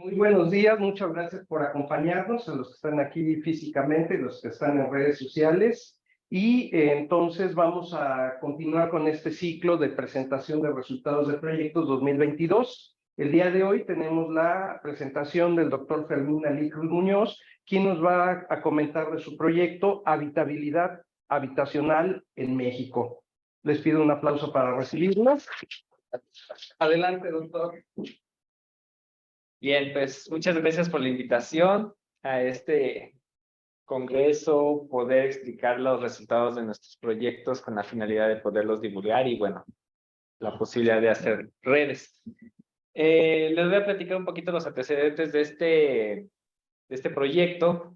Muy buenos días, muchas gracias por acompañarnos, a los que están aquí físicamente, los que están en redes sociales. Y entonces vamos a continuar con este ciclo de presentación de resultados de proyectos 2022. El día de hoy tenemos la presentación del doctor Fermín Ali Cruz Muñoz, quien nos va a comentar de su proyecto Habitabilidad Habitacional en México. Les pido un aplauso para recibirlo. Adelante, doctor. Bien, pues muchas gracias por la invitación a este congreso, poder explicar los resultados de nuestros proyectos con la finalidad de poderlos divulgar y, bueno, la posibilidad de hacer redes. Les voy a platicar un poquito los antecedentes de este proyecto.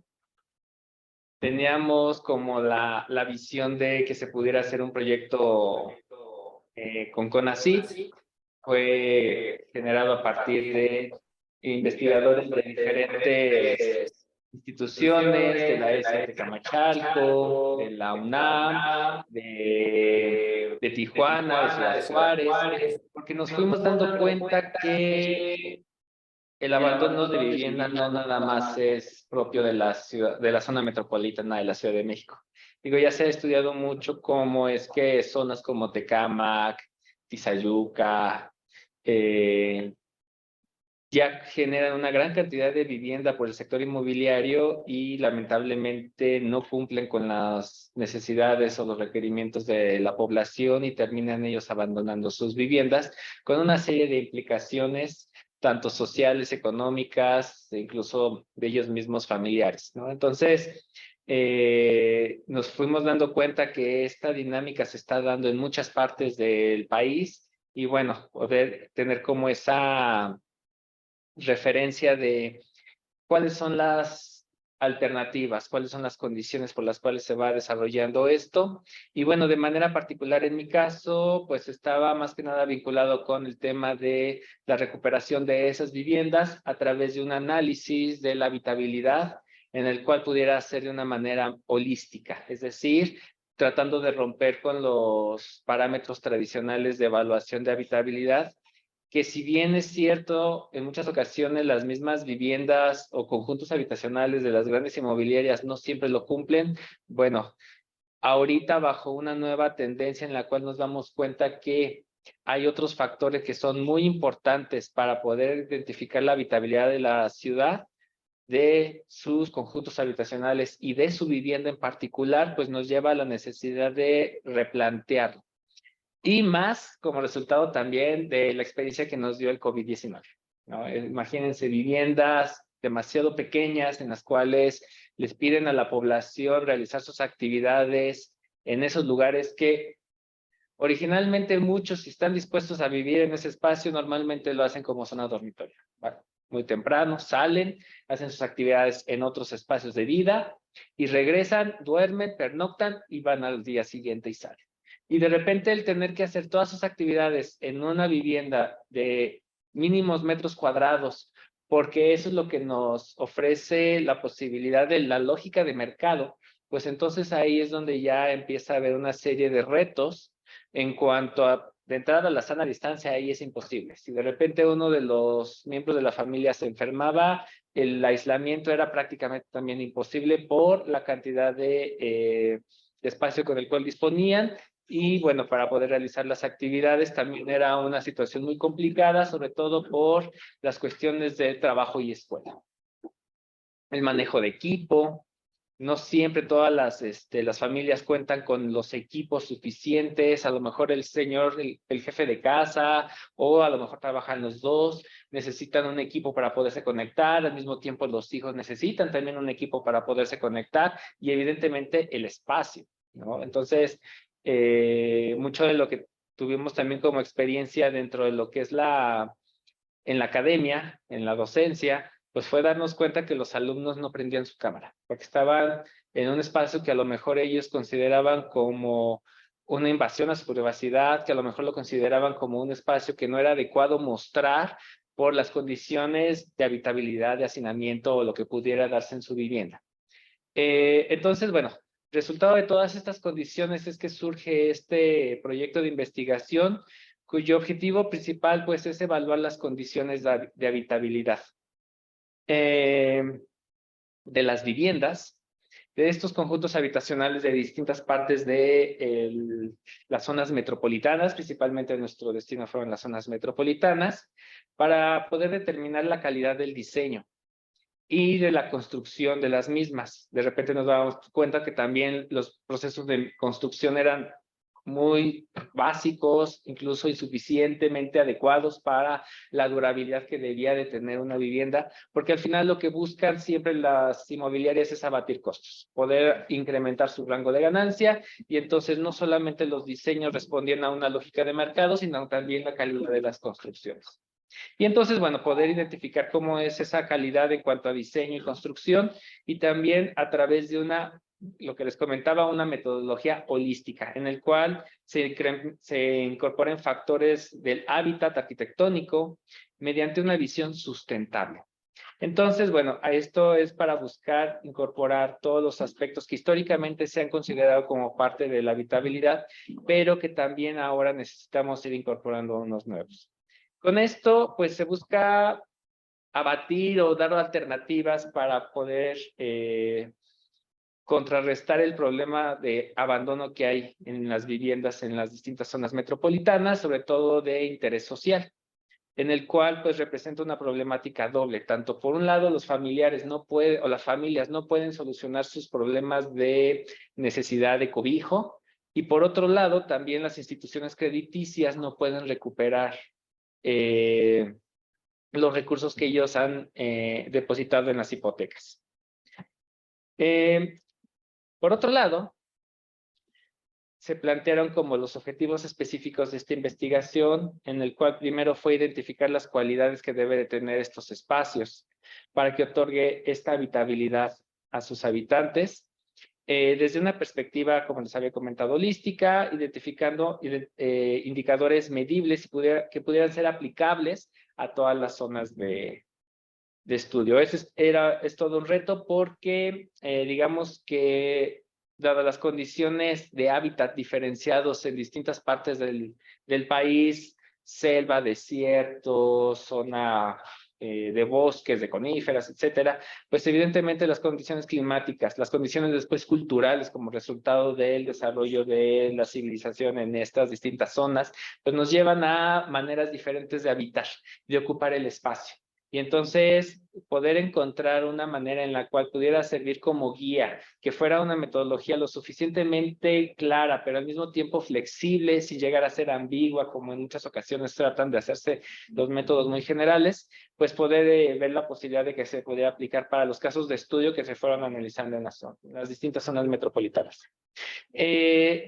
Teníamos como la visión de que se pudiera hacer un proyecto con CONACYT. Fue generado a partir de investigadores de diferentes instituciones, de la ESA de Camachalco, de la UNAM, de Tijuana, de Ciudad Juárez, porque nos fuimos dando cuenta que el abandono de vivienda no nada más es propio de la ciudad, de la zona metropolitana de la Ciudad de México. Digo, ya se ha estudiado mucho cómo es que zonas como Tecámac, Tizayuca, ya generan una gran cantidad de vivienda por el sector inmobiliario y lamentablemente no cumplen con las necesidades o los requerimientos de la población y terminan ellos abandonando sus viviendas con una serie de implicaciones tanto sociales, económicas, e incluso de ellos mismos familiares, ¿no? Entonces, nos fuimos dando cuenta que esta dinámica se está dando en muchas partes del país y, bueno, poder tener como esa referencia de cuáles son las alternativas, cuáles son las condiciones por las cuales se va desarrollando esto. Y bueno, de manera particular en mi caso, pues estaba más que nada vinculado con el tema de la recuperación de esas viviendas a través de un análisis de la habitabilidad en el cual pudiera ser de una manera holística, es decir, tratando de romper con los parámetros tradicionales de evaluación de habitabilidad, que si bien es cierto, en muchas ocasiones las mismas viviendas o conjuntos habitacionales de las grandes inmobiliarias no siempre lo cumplen, bueno, ahorita bajo una nueva tendencia en la cual nos damos cuenta que hay otros factores que son muy importantes para poder identificar la habitabilidad de la ciudad, de sus conjuntos habitacionales y de su vivienda en particular, pues nos lleva a la necesidad de replantearlo. Y más como resultado también de la experiencia que nos dio el COVID-19, ¿no? Imagínense viviendas demasiado pequeñas en las cuales les piden a la población realizar sus actividades en esos lugares que originalmente muchos, si están dispuestos a vivir en ese espacio, normalmente lo hacen como zona dormitorio. Bueno, muy temprano, salen, hacen sus actividades en otros espacios de vida y regresan, duermen, pernoctan y van al día siguiente y salen. Y de repente el tener que hacer todas sus actividades en una vivienda de mínimos metros cuadrados, porque eso es lo que nos ofrece la posibilidad de la lógica de mercado, pues entonces ahí es donde ya empieza a haber una serie de retos en cuanto a, de entrada, la sana distancia, ahí es imposible. Si de repente uno de los miembros de la familia se enfermaba, el aislamiento era prácticamente también imposible por la cantidad de espacio con el cual disponían. Y bueno, para poder realizar las actividades también era una situación muy complicada, sobre todo por las cuestiones de trabajo y escuela. El manejo de equipo, no siempre todas las familias cuentan con los equipos suficientes, a lo mejor el señor, el jefe de casa, o a lo mejor trabajan los dos, necesitan un equipo para poderse conectar, al mismo tiempo los hijos necesitan también un equipo para poderse conectar, y evidentemente el espacio, ¿no? Entonces, mucho de lo que tuvimos también como experiencia dentro de lo que es en la academia, en la docencia, pues fue darnos cuenta que los alumnos no prendían su cámara, porque estaban en un espacio que a lo mejor ellos consideraban como una invasión a su privacidad, que a lo mejor lo consideraban como un espacio que no era adecuado mostrar por las condiciones de habitabilidad, de hacinamiento o lo que pudiera darse en su vivienda. Entonces, bueno, resultado de todas estas condiciones es que surge este proyecto de investigación cuyo objetivo principal pues es evaluar las condiciones de habitabilidad. de las viviendas, de estos conjuntos habitacionales de distintas partes de las zonas metropolitanas, principalmente nuestro destino fueron las zonas metropolitanas, para poder determinar la calidad del diseño y de la construcción de las mismas. De repente nos damos cuenta que también los procesos de construcción eran muy básicos, incluso insuficientemente adecuados para la durabilidad que debía de tener una vivienda, porque al final lo que buscan siempre las inmobiliarias es abatir costos, poder incrementar su rango de ganancia, y entonces no solamente los diseños respondían a una lógica de mercado, sino también la calidad de las construcciones. Y entonces, bueno, poder identificar cómo es esa calidad en cuanto a diseño y construcción, y también a través de lo que les comentaba, una metodología holística, en el cual se incorporan factores del hábitat arquitectónico mediante una visión sustentable. Entonces, bueno, a esto es para buscar incorporar todos los aspectos que históricamente se han considerado como parte de la habitabilidad, pero que también ahora necesitamos ir incorporando unos nuevos. Con esto, pues se busca abatir o dar alternativas para poder contrarrestar el problema de abandono que hay en las viviendas en las distintas zonas metropolitanas, sobre todo de interés social, en el cual pues representa una problemática doble. Tanto por un lado los familiares no pueden, o las familias no pueden solucionar sus problemas de necesidad de cobijo, y por otro lado también las instituciones crediticias no pueden recuperar los recursos que ellos han depositado en las hipotecas. Por otro lado, se plantearon como los objetivos específicos de esta investigación, en el cual primero fue identificar las cualidades que debe de tener estos espacios para que otorgue esta habitabilidad a sus habitantes, desde una perspectiva, como les había comentado, holística, identificando indicadores medibles que pudieran ser aplicables a todas las zonas de estudio. Es todo un reto porque, digamos que, dadas las condiciones de hábitat diferenciados en distintas partes del país, selva, desierto, zona de bosques, de coníferas, etcétera, pues evidentemente las condiciones climáticas, las condiciones después culturales como resultado del desarrollo de la civilización en estas distintas zonas, pues nos llevan a maneras diferentes de habitar, de ocupar el espacio. Y entonces poder encontrar una manera en la cual pudiera servir como guía, que fuera una metodología lo suficientemente clara, pero al mismo tiempo flexible, sin llegar a ser ambigua, como en muchas ocasiones tratan de hacerse los métodos muy generales, pues poder ver la posibilidad de que se pudiera aplicar para los casos de estudio que se fueron analizando en las distintas zonas metropolitanas.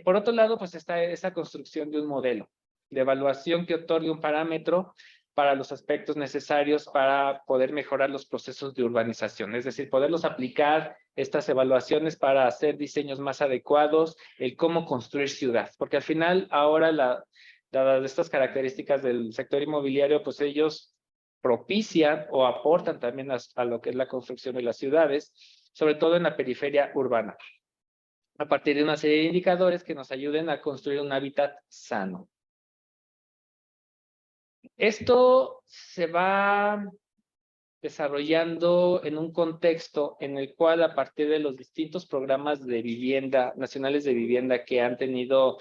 Por otro lado, pues está esa construcción de un modelo de evaluación que otorgue un parámetro para los aspectos necesarios para poder mejorar los procesos de urbanización, es decir, poderlos aplicar estas evaluaciones para hacer diseños más adecuados, el cómo construir ciudad, porque al final ahora, dadas estas características del sector inmobiliario, pues ellos propician o aportan también a lo que es la construcción de las ciudades, sobre todo en la periferia urbana, a partir de una serie de indicadores que nos ayuden a construir un hábitat sano. Esto se va desarrollando en un contexto en el cual, a partir de los distintos programas de vivienda, nacionales de vivienda que han tenido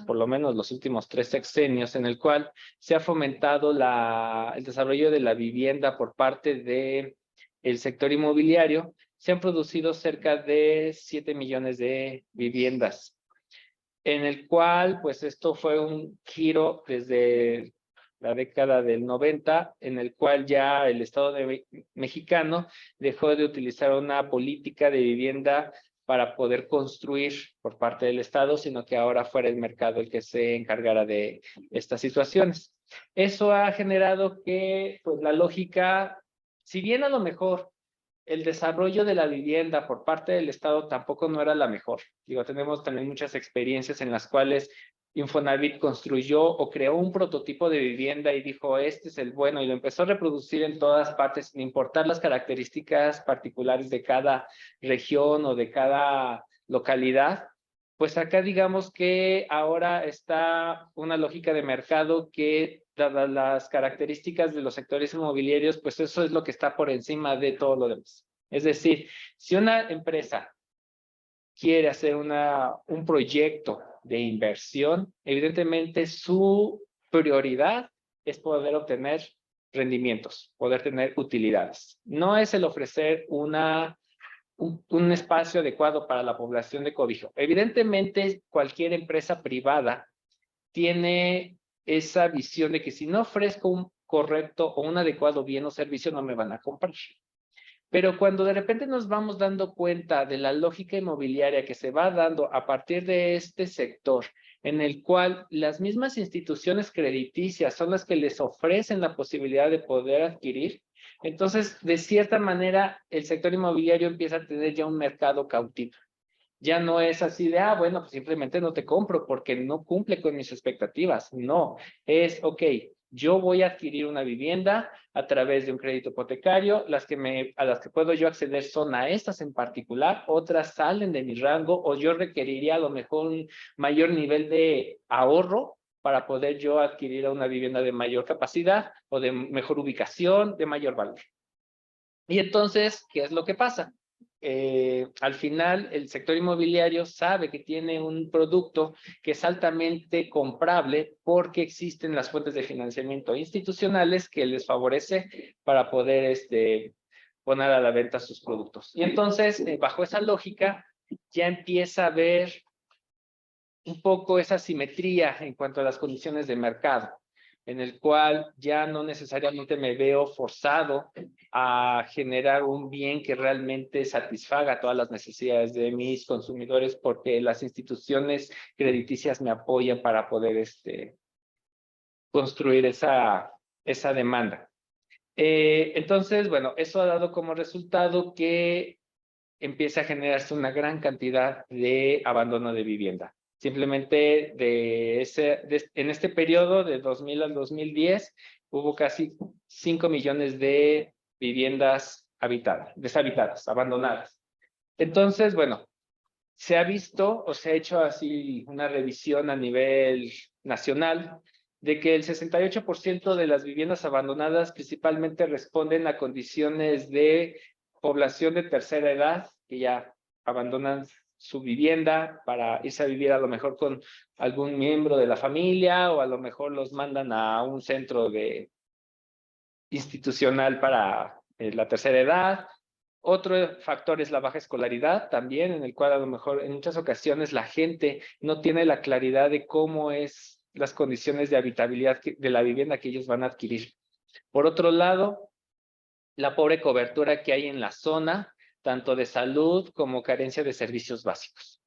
por lo menos los últimos 3 sexenios, en el cual se ha fomentado el desarrollo de la vivienda por parte del sector inmobiliario, se han producido cerca de 7 millones de viviendas, en el cual, pues esto fue un giro desde la década del 90, en el cual ya el Estado mexicano dejó de utilizar una política de vivienda para poder construir por parte del Estado, sino que ahora fuera el mercado el que se encargara de estas situaciones. Eso ha generado que, pues, la lógica, si bien a lo mejor el desarrollo de la vivienda por parte del Estado tampoco no era la mejor. Digo, tenemos también muchas experiencias en las cuales Infonavit construyó o creó un prototipo de vivienda y dijo, este es el bueno, y lo empezó a reproducir en todas partes, sin importar las características particulares de cada región o de cada localidad. Pues acá digamos que ahora está una lógica de mercado que, dadas las características de los sectores inmobiliarios, pues eso es lo que está por encima de todo lo demás. Es decir, si una empresa quiere hacer un proyecto de inversión, evidentemente su prioridad es poder obtener rendimientos, poder tener utilidades. No es el ofrecer un espacio adecuado para la población de cobijo. Evidentemente, cualquier empresa privada tiene esa visión de que si no ofrezco un correcto o un adecuado bien o servicio, no me van a comprar. Pero cuando de repente nos vamos dando cuenta de la lógica inmobiliaria que se va dando a partir de este sector, en el cual las mismas instituciones crediticias son las que les ofrecen la posibilidad de poder adquirir, entonces, de cierta manera, el sector inmobiliario empieza a tener ya un mercado cautivo. Ya no es así de, bueno, pues simplemente no te compro porque no cumple con mis expectativas. No, es, ok, yo voy a adquirir una vivienda a través de un crédito hipotecario, a las que puedo yo acceder son a estas en particular, otras salen de mi rango o yo requeriría a lo mejor un mayor nivel de ahorro para poder yo adquirir una vivienda de mayor capacidad o de mejor ubicación, de mayor valor. Y entonces, ¿qué es lo que pasa? Al final, el sector inmobiliario sabe que tiene un producto que es altamente comprable porque existen las fuentes de financiamiento institucionales que les favorece para poder poner a la venta sus productos. Y entonces, bajo esa lógica, ya empieza a haber un poco esa simetría en cuanto a las condiciones de mercado, en el cual ya no necesariamente me veo forzado a generar un bien que realmente satisfaga todas las necesidades de mis consumidores, porque las instituciones crediticias me apoyan para poder construir esa demanda. Entonces, bueno, eso ha dado como resultado que empieza a generarse una gran cantidad de abandono de vivienda. Simplemente en este periodo de 2000 al 2010 hubo casi 5 millones de viviendas deshabitadas, abandonadas. Entonces, bueno, se ha visto o se ha hecho así una revisión a nivel nacional de que el 68% de las viviendas abandonadas principalmente responden a condiciones de población de tercera edad que ya abandonan su vivienda para irse a vivir a lo mejor con algún miembro de la familia o a lo mejor los mandan a un centro institucional para la tercera edad. Otro factor es la baja escolaridad también, en el cual a lo mejor en muchas ocasiones la gente no tiene la claridad de cómo es las condiciones de habitabilidad de la vivienda que ellos van a adquirir. Por otro lado, la pobre cobertura que hay en la zona, tanto de salud como carencia de servicios básicos.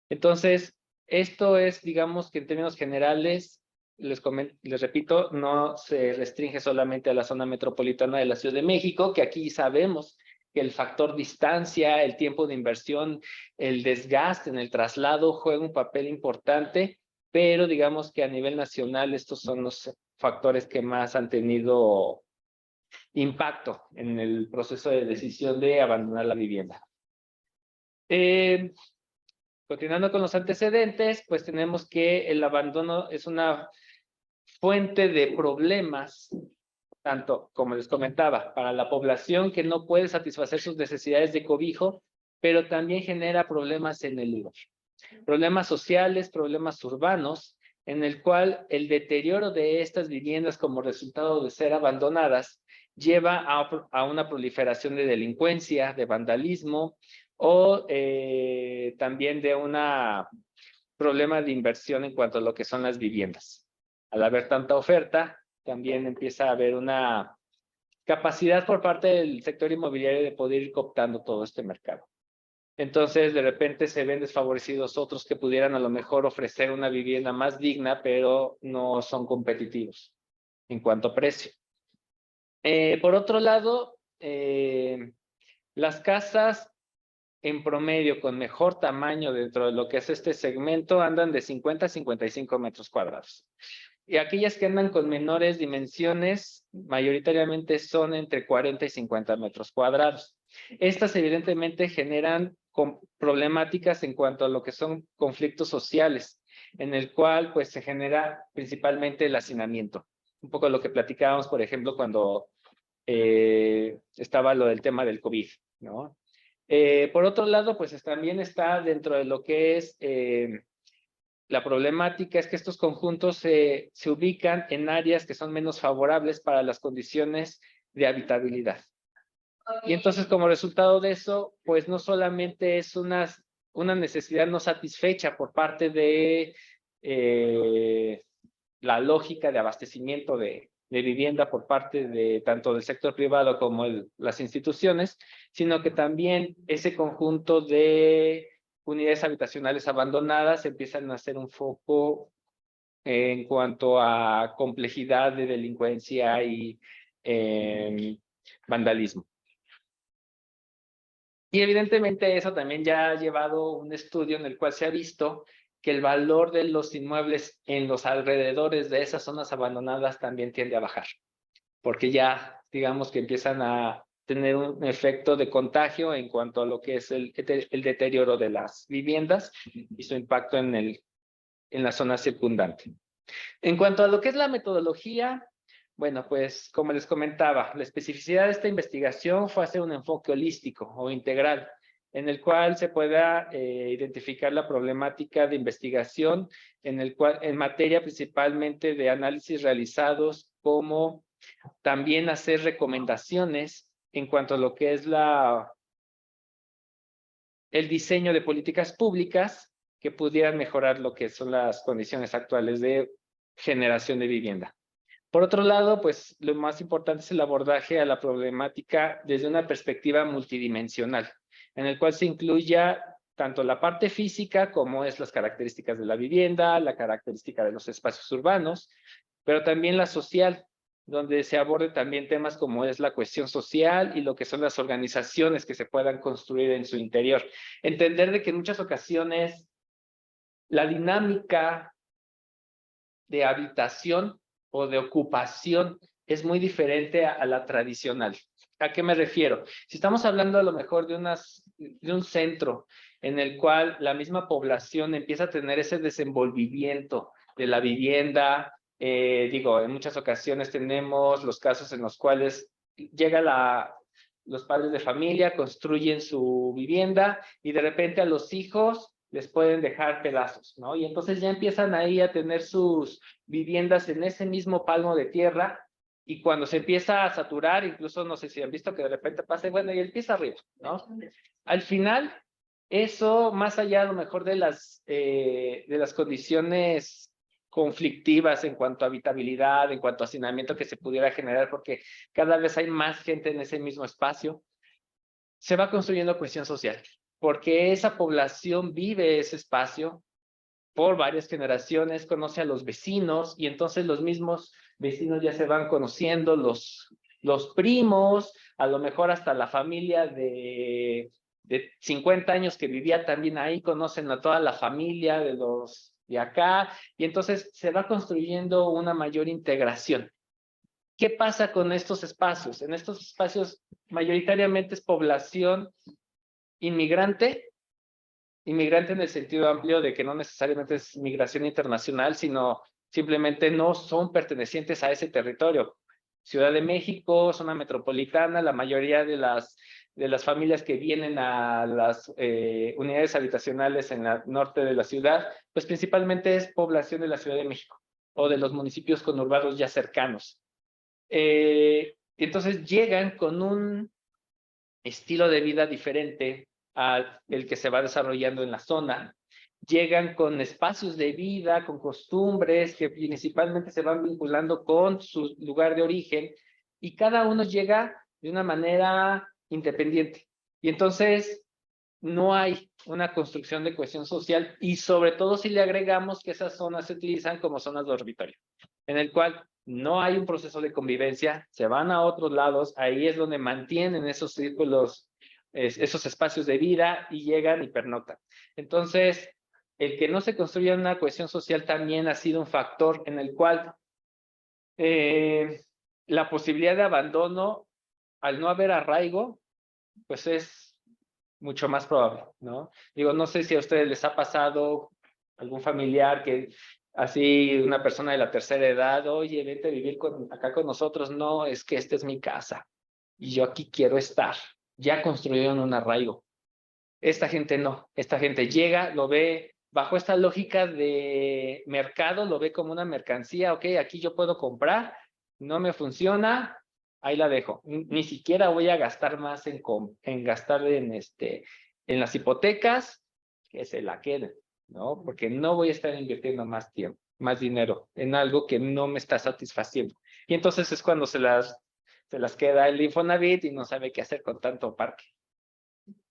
Entonces, esto es, digamos que en términos generales, les repito, no se restringe solamente a la zona metropolitana de la Ciudad de México, que aquí sabemos que el factor distancia, el tiempo de inversión, el desgaste en el traslado juega un papel importante, pero digamos que a nivel nacional estos son los factores que más han tenido impacto en el proceso de decisión de abandonar la vivienda. Continuando con los antecedentes, pues tenemos que el abandono es una fuente de problemas, tanto como les comentaba, para la población que no puede satisfacer sus necesidades de cobijo, pero también genera problemas en el lugar. Problemas sociales, problemas urbanos, en el cual el deterioro de estas viviendas como resultado de ser abandonadas lleva a una proliferación de delincuencia, de vandalismo o también de un problema de inversión en cuanto a lo que son las viviendas. Al haber tanta oferta, también empieza a haber una capacidad por parte del sector inmobiliario de poder ir cooptando todo este mercado. Entonces, de repente se ven desfavorecidos otros que pudieran a lo mejor ofrecer una vivienda más digna, pero no son competitivos en cuanto a precio. Por otro lado, las casas en promedio con mejor tamaño dentro de lo que es este segmento andan de 50 a 55 metros cuadrados. Y aquellas que andan con menores dimensiones, mayoritariamente son entre 40 y 50 metros cuadrados. Estas evidentemente generan con problemáticas en cuanto a lo que son conflictos sociales, en el cual pues se genera principalmente el hacinamiento. Un poco lo que platicábamos, por ejemplo, cuando estaba lo del tema del COVID, ¿no? Por otro lado, pues también está dentro de lo que es la problemática es que estos conjuntos se ubican en áreas que son menos favorables para las condiciones de habitabilidad. Y entonces, como resultado de eso, pues no solamente es una necesidad no satisfecha por parte de la lógica de abastecimiento de vivienda por parte de tanto del sector privado como las instituciones, sino que también ese conjunto de unidades habitacionales abandonadas empiezan a ser un foco en cuanto a complejidad de delincuencia y vandalismo. Y evidentemente eso también ya ha llevado un estudio en el cual se ha visto que el valor de los inmuebles en los alrededores de esas zonas abandonadas también tiende a bajar, porque ya digamos que empiezan a tener un efecto de contagio en cuanto a lo que es el deterioro de las viviendas y su impacto en la zona circundante. En cuanto a lo que es la metodología, bueno, pues como les comentaba, la especificidad de esta investigación fue hacer un enfoque holístico o integral, en el cual se pueda identificar la problemática de investigación, en materia principalmente de análisis realizados, como también hacer recomendaciones en cuanto a lo que es el diseño de políticas públicas que pudieran mejorar lo que son las condiciones actuales de generación de vivienda. Por otro lado, pues lo más importante es el abordaje a la problemática desde una perspectiva multidimensional, en el cual se incluya tanto la parte física como es las características de la vivienda, la característica de los espacios urbanos, pero también la social, donde se aborde también temas como es la cuestión social y lo que son las organizaciones que se puedan construir en su interior. Entender de que en muchas ocasiones la dinámica de habitación o de ocupación es muy diferente a la tradicional. ¿A qué me refiero? Si estamos hablando a lo mejor de un centro en el cual la misma población empieza a tener ese desenvolvimiento de la vivienda, digo, en muchas ocasiones tenemos los casos en los cuales los padres de familia construyen su vivienda y de repente a los hijos les pueden dejar pedazos, ¿no? Y entonces ya empiezan ahí a tener sus viviendas en ese mismo palmo de tierra y cuando se empieza a saturar, incluso no sé si han visto que de repente pasa, bueno, y empieza arriba, ¿no? Al final, eso, más allá a lo mejor de las condiciones conflictivas en cuanto a habitabilidad, en cuanto a hacinamiento que se pudiera generar, porque cada vez hay más gente en ese mismo espacio, se va construyendo cohesión social, porque esa población vive ese espacio por varias generaciones, conoce a los vecinos y entonces los mismos vecinos ya se van conociendo, los primos, a lo mejor hasta la familia de 50 años que vivía también ahí, conocen a toda la familia de los de acá y entonces se va construyendo una mayor integración. ¿Qué pasa con estos espacios? En estos espacios mayoritariamente es población inmigrante en el sentido amplio de que no necesariamente es migración internacional, sino simplemente no son pertenecientes a ese territorio. Ciudad de México, zona metropolitana, la mayoría de las familias que vienen a las unidades habitacionales en el norte de la ciudad, pues principalmente es población de la Ciudad de México o de los municipios conurbados ya cercanos. Entonces llegan con un estilo de vida diferente al que se va desarrollando en la zona. Llegan con espacios de vida, con costumbres que principalmente se van vinculando con su lugar de origen y cada uno llega de una manera independiente. Y entonces no hay una construcción de cohesión social y sobre todo si le agregamos que esas zonas se utilizan como zonas dormitorio, en el cual no hay un proceso de convivencia, se van a otros lados, ahí es donde mantienen esos círculos, esos espacios de vida y llegan y pernoctan. Entonces, el que no se construya una cohesión social también ha sido un factor en el cual la posibilidad de abandono, al no haber arraigo, pues es mucho más probable, ¿no? Digo, no sé si a ustedes les ha pasado algún familiar que así, una persona de la tercera edad, oye, vente a vivir acá con nosotros. No, es que esta es mi casa y yo aquí quiero estar. Ya construyeron un arraigo. Esta gente no, esta gente llega, lo ve bajo esta lógica de mercado, lo ve como una mercancía. Ok, aquí yo puedo comprar, no me funciona, ahí la dejo. Ni siquiera voy a gastar más en gastar en las hipotecas, que se la queden, ¿no? Porque no voy a estar invirtiendo más tiempo, más dinero en algo que no me está satisfaciendo. Y entonces es cuando se las queda el Infonavit y no sabe qué hacer con tanto parque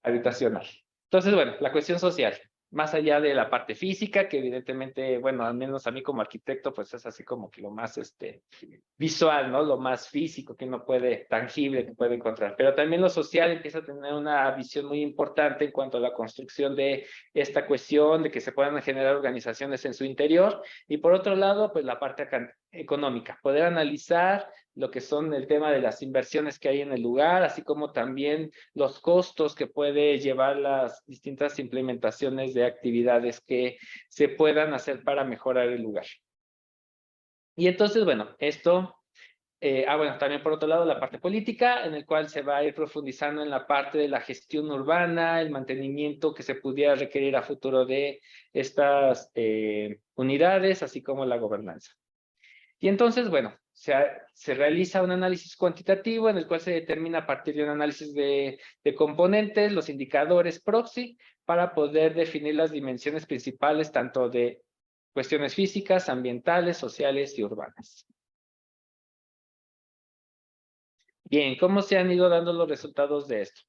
habitacional. Entonces, bueno, la cuestión social, más allá de la parte física, que evidentemente, bueno, al menos a mí como arquitecto, pues es así como que lo más visual, ¿no? Lo más físico que uno puede, tangible que puede encontrar. Pero también lo social empieza a tener una visión muy importante en cuanto a la construcción de esta cuestión, de que se puedan generar organizaciones en su interior. Y por otro lado, pues la parte económica, poder analizar lo que son el tema de las inversiones que hay en el lugar, así como también los costos que puede llevar las distintas implementaciones de actividades que se puedan hacer para mejorar el lugar. Y entonces, bueno, bueno, también por otro lado la parte política, en el cual se va a ir profundizando en la parte de la gestión urbana, el mantenimiento que se pudiera requerir a futuro de estas unidades, así como la gobernanza. Y entonces, bueno, se realiza un análisis cuantitativo en el cual se determina a partir de un análisis de componentes, los indicadores proxy, para poder definir las dimensiones principales tanto de cuestiones físicas, ambientales, sociales y urbanas. Bien, ¿cómo se han ido dando los resultados de esto?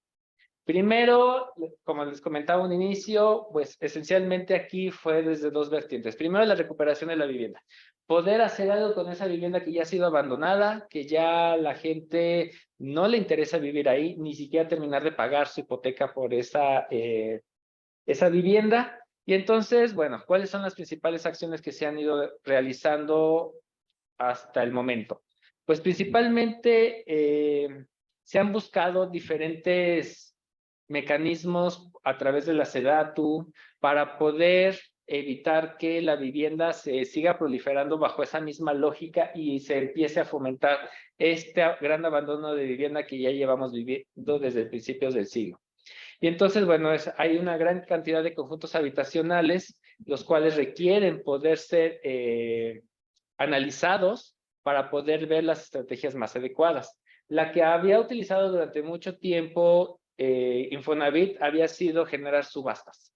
Primero, como les comentaba un inicio, pues esencialmente aquí fue desde dos vertientes. Primero, la recuperación de la vivienda. Poder hacer algo con esa vivienda que ya ha sido abandonada, que ya la gente no le interesa vivir ahí, ni siquiera terminar de pagar su hipoteca por esa vivienda. Y entonces, bueno, ¿cuáles son las principales acciones que se han ido realizando hasta el momento? Pues principalmente se han buscado diferentes mecanismos a través de la SEDATU para poder evitar que la vivienda se siga proliferando bajo esa misma lógica y se empiece a fomentar este gran abandono de vivienda que ya llevamos viviendo desde principios del siglo. Y entonces, bueno, hay una gran cantidad de conjuntos habitacionales, los cuales requieren poder ser analizados para poder ver las estrategias más adecuadas. La que había utilizado durante mucho tiempo Infonavit había sido generar subastas.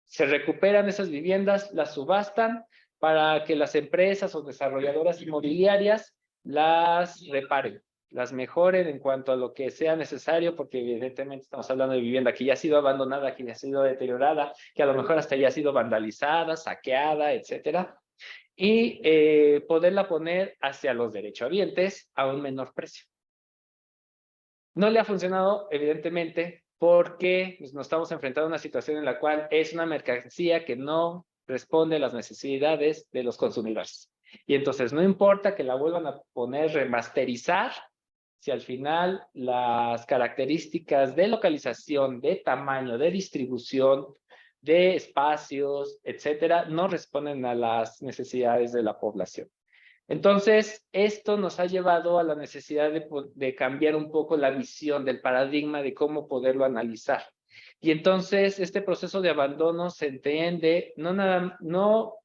Se recuperan esas viviendas, las subastan para que las empresas o desarrolladoras inmobiliarias las reparen, las mejoren en cuanto a lo que sea necesario, porque evidentemente estamos hablando de vivienda que ya ha sido abandonada, que ya ha sido deteriorada, que a lo mejor hasta ya ha sido vandalizada, saqueada, etcétera, y poderla poner hacia los derechohabientes a un menor precio. No le ha funcionado, evidentemente, porque nos estamos enfrentando a una situación en la cual es una mercancía que no responde a las necesidades de los consumidores. Y entonces no importa que la vuelvan a poner, remasterizar, si al final las características de localización, de tamaño, de distribución, de espacios, etcétera, no responden a las necesidades de la población. Entonces, esto nos ha llevado a la necesidad de cambiar un poco la visión del paradigma de cómo poderlo analizar. Y entonces, este proceso de abandono se entiende no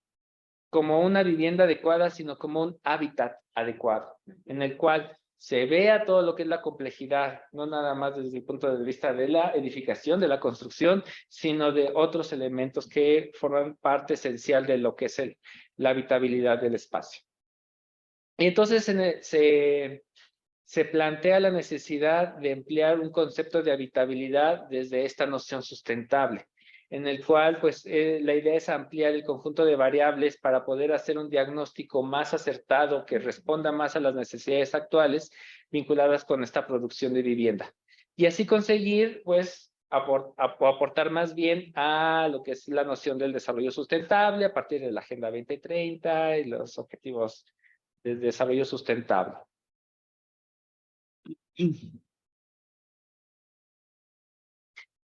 como una vivienda adecuada, sino como un hábitat adecuado, en el cual se vea todo lo que es la complejidad, no nada más desde el punto de vista de la edificación, de la construcción, sino de otros elementos que forman parte esencial de lo que es la habitabilidad del espacio. Y entonces se plantea la necesidad de emplear un concepto de habitabilidad desde esta noción sustentable, en el cual pues la idea es ampliar el conjunto de variables para poder hacer un diagnóstico más acertado que responda más a las necesidades actuales vinculadas con esta producción de vivienda. Y así conseguir pues aportar más bien a lo que es la noción del desarrollo sustentable a partir de la Agenda 2030 y los objetivos de desarrollo sustentable.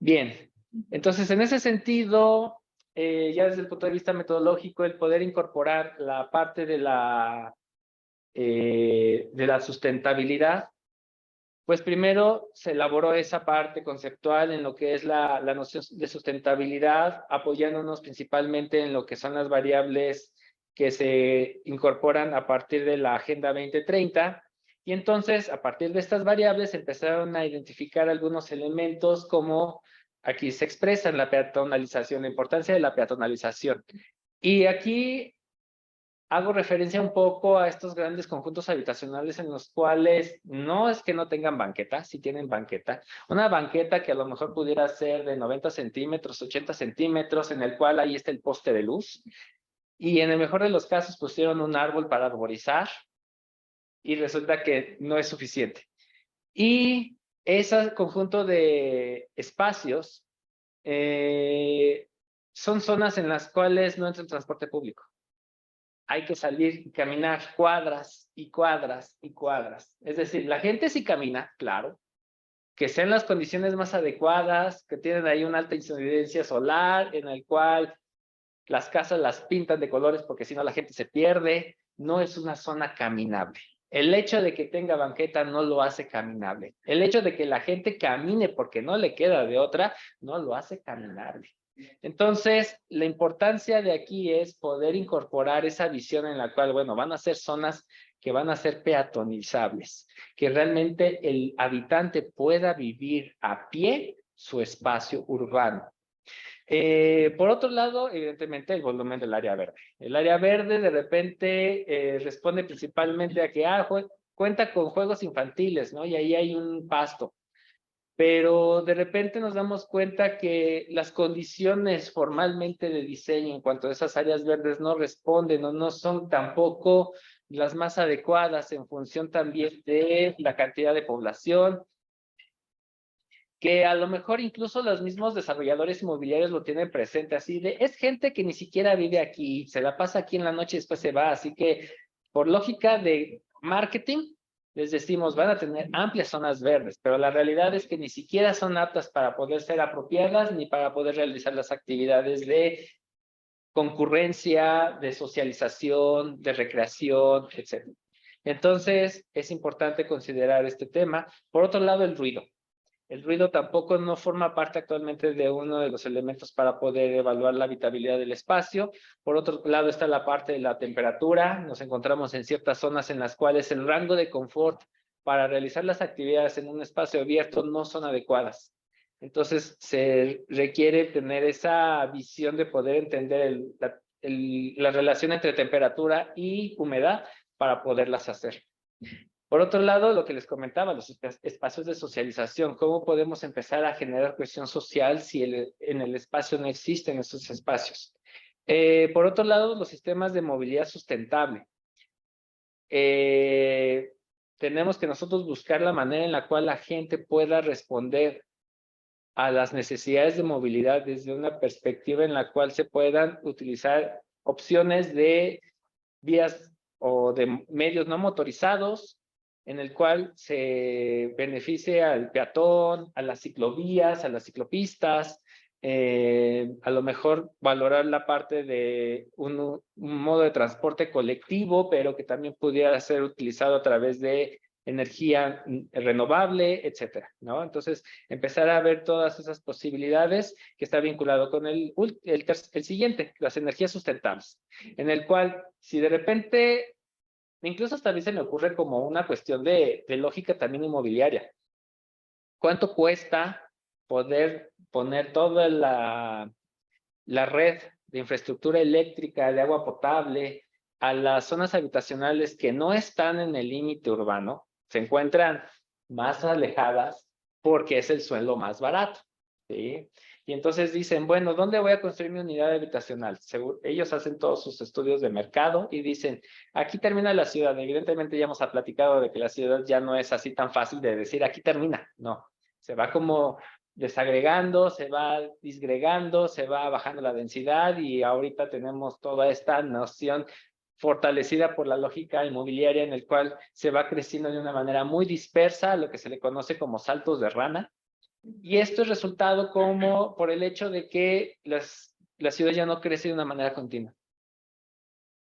Bien, entonces en ese sentido, ya desde el punto de vista metodológico, el poder incorporar la parte de la sustentabilidad, pues primero se elaboró esa parte conceptual en lo que es la noción de sustentabilidad, apoyándonos principalmente en lo que son las variables que se incorporan a partir de la Agenda 2030. Y entonces, a partir de estas variables, empezaron a identificar algunos elementos como aquí se expresa la peatonalización, la importancia de la peatonalización. Y aquí hago referencia un poco a estos grandes conjuntos habitacionales en los cuales no es que no tengan banqueta, sí tienen banqueta. Una banqueta que a lo mejor pudiera ser de 90 centímetros, 80 centímetros, en el cual ahí está el poste de luz. Y en el mejor de los casos pusieron un árbol para arborizar y resulta que no es suficiente. Y ese conjunto de espacios son zonas en las cuales no entra el transporte público. Hay que salir y caminar cuadras y cuadras y cuadras. Es decir, la gente sí camina, claro, que sean las condiciones más adecuadas, que tienen ahí una alta incidencia solar, en el cual las casas las pintan de colores porque si no la gente se pierde. No es una zona caminable. El hecho de que tenga banqueta no lo hace caminable. El hecho de que la gente camine porque no le queda de otra, no lo hace caminable. Entonces, la importancia de aquí es poder incorporar esa visión en la cual, bueno, van a ser zonas que van a ser peatonizables, que realmente el habitante pueda vivir a pie su espacio urbano. Por otro lado, evidentemente, el volumen del área verde. El área verde de repente responde principalmente a que cuenta con juegos infantiles, ¿no? Y ahí hay un pasto. Pero de repente nos damos cuenta que las condiciones formalmente de diseño en cuanto a esas áreas verdes no responden o no son tampoco las más adecuadas en función también de la cantidad de población, que a lo mejor incluso los mismos desarrolladores inmobiliarios lo tienen presente, así de, es gente que ni siquiera vive aquí, se la pasa aquí en la noche y después se va, así que por lógica de marketing, les decimos, van a tener amplias zonas verdes, pero la realidad es que ni siquiera son aptas para poder ser apropiadas ni para poder realizar las actividades de concurrencia, de socialización, de recreación, etc. Entonces, es importante considerar este tema. Por otro lado, el ruido. El ruido tampoco no forma parte actualmente de uno de los elementos para poder evaluar la habitabilidad del espacio. Por otro lado está la parte de la temperatura. Nos encontramos en ciertas zonas en las cuales el rango de confort para realizar las actividades en un espacio abierto no son adecuadas. Entonces se requiere tener esa visión de poder entender la relación entre temperatura y humedad para poderlas hacer. Por otro lado, lo que les comentaba, los espacios de socialización, ¿cómo podemos empezar a generar cohesión social si en el espacio no existen esos espacios? Por otro lado, los sistemas de movilidad sustentable. Tenemos que nosotros buscar la manera en la cual la gente pueda responder a las necesidades de movilidad desde una perspectiva en la cual se puedan utilizar opciones de vías o de medios no motorizados, en el cual se beneficie al peatón, a las ciclovías, a las ciclopistas, a lo mejor valorar la parte de un modo de transporte colectivo, pero que también pudiera ser utilizado a través de energía renovable, etcétera, ¿no? Entonces, empezar a ver todas esas posibilidades que está vinculado con el siguiente, las energías sustentables, en el cual, si de repente, incluso hasta a mí se me ocurre como una cuestión de lógica también inmobiliaria. ¿Cuánto cuesta poder poner toda la red de infraestructura eléctrica, de agua potable, a las zonas habitacionales que no están en el límite urbano, se encuentran más alejadas porque es el suelo más barato, ¿sí? Y entonces dicen, bueno, ¿dónde voy a construir mi unidad habitacional? Ellos hacen todos sus estudios de mercado y dicen, aquí termina la ciudad. Evidentemente ya hemos platicado de que la ciudad ya no es así tan fácil de decir, aquí termina. No, se va como desagregando, se va disgregando, se va bajando la densidad y ahorita tenemos toda esta noción fortalecida por la lógica inmobiliaria en el cual se va creciendo de una manera muy dispersa, lo que se le conoce como saltos de rana, Y esto es resultado como por el hecho de que la ciudad ya no crece de una manera continua.